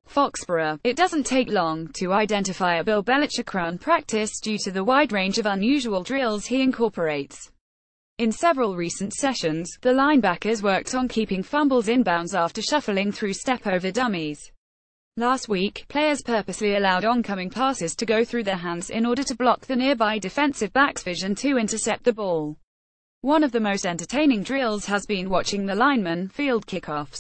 Foxborough. It doesn't take long to identify a Bill Belichick run practice due to the wide range of unusual drills he incorporates. In several recent sessions, the linebackers worked on keeping fumbles inbounds after shuffling through step-over dummies. Last week, players purposely allowed oncoming passes to go through their hands in order to block the nearby defensive back's vision to intercept the ball. One of the most entertaining drills has been watching the linemen field kickoffs.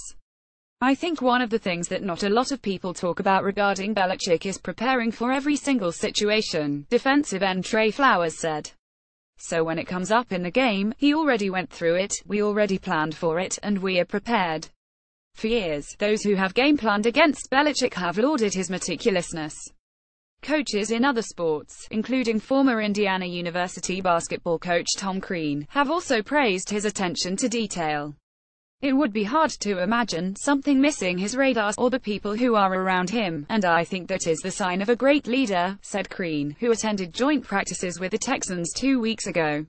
I think one of the things that not a lot of people talk about regarding Belichick is preparing for every single situation, defensive end Trey Flowers said. So when it comes up in the game, he already went through it, we already planned for it, and we are prepared. For years, those who have game planned against Belichick have lauded his meticulousness. Coaches in other sports, including former Indiana University basketball coach Tom Crean, have also praised his attention to detail. It would be hard to imagine something missing his radar or the people who are around him, and I think that is the sign of a great leader, said Crean, who attended joint practices with the Texans 2 weeks ago.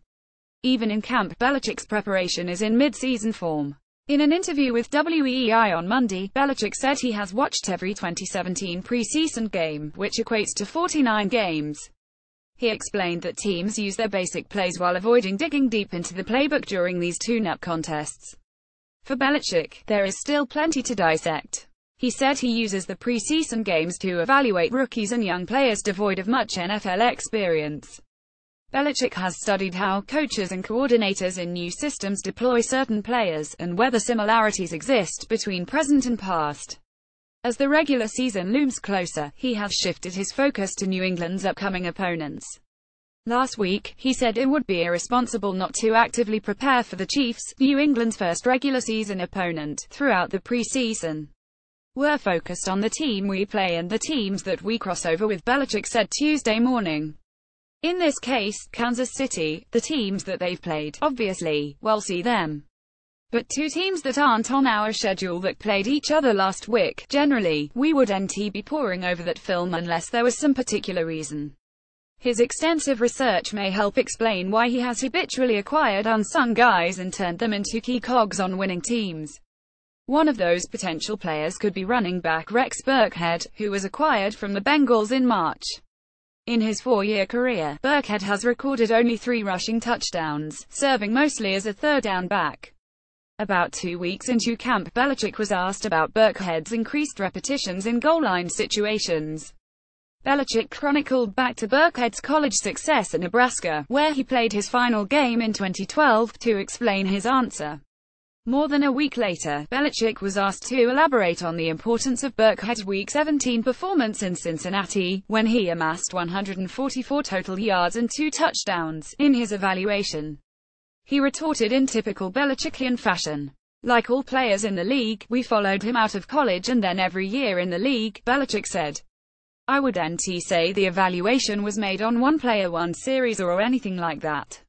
Even in camp, Belichick's preparation is in mid-season form. In an interview with WEEI on Monday, Belichick said he has watched every 2017 preseason game, which equates to 49 games. He explained that teams use their basic plays while avoiding digging deep into the playbook during these tune-up contests. For Belichick, there is still plenty to dissect. He said he uses the preseason games to evaluate rookies and young players devoid of much NFL experience. Belichick has studied how coaches and coordinators in new systems deploy certain players, and whether similarities exist between present and past. As the regular season looms closer, he has shifted his focus to New England's upcoming opponents. Last week, he said it would be irresponsible not to actively prepare for the Chiefs, New England's first regular season opponent, throughout the preseason. We're focused on the team we play and the teams that we cross over with, Belichick said Tuesday morning. In this case, Kansas City, the teams that they've played, obviously, we'll see them. But two teams that aren't on our schedule that played each other last week, generally, we wouldn't be poring over that film unless there was some particular reason. His extensive research may help explain why he has habitually acquired unsung guys and turned them into key cogs on winning teams. One of those potential players could be running back Rex Burkhead, who was acquired from the Bengals in March. In his 4-year career, Burkhead has recorded only 3 rushing touchdowns, serving mostly as a third-down back. About 2 weeks into camp, Belichick was asked about Burkhead's increased repetitions in goal-line situations. Belichick chronicled back to Burkhead's college success at Nebraska, where he played his final game in 2012, to explain his answer. More than a week later, Belichick was asked to elaborate on the importance of Burkhead's Week 17 performance in Cincinnati, when he amassed 144 total yards and 2 touchdowns, in his evaluation. He retorted in typical Belichickian fashion. Like all players in the league, we followed him out of college and then every year in the league, Belichick said. I wouldn't say the evaluation was made on one player, one series or anything like that.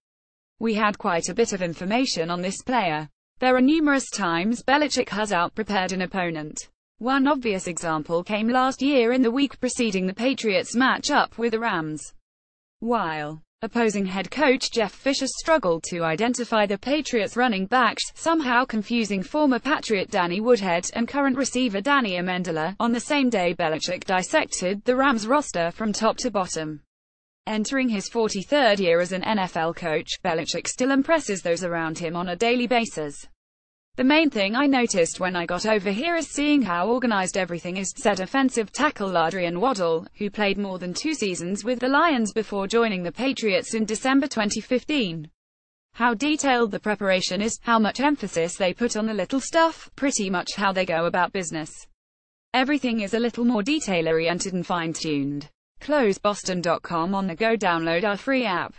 We had quite a bit of information on this player. There are numerous times Belichick has out-prepared an opponent. One obvious example came last year in the week preceding the Patriots' match-up with the Rams. While opposing head coach Jeff Fisher struggled to identify the Patriots' running backs, somehow confusing former Patriot Danny Woodhead and current receiver Danny Amendola. On the same day, Belichick dissected the Rams roster from top to bottom. Entering his 43rd year as an NFL coach, Belichick still impresses those around him on a daily basis. The main thing I noticed when I got over here is seeing how organized everything is, said offensive tackle Adrian Waddle, who played more than 2 seasons with the Lions before joining the Patriots in December 2015. How detailed the preparation is, how much emphasis they put on the little stuff, pretty much how they go about business. Everything is a little more detail-oriented and fine-tuned. Close Boston.com on the go. Download our free app.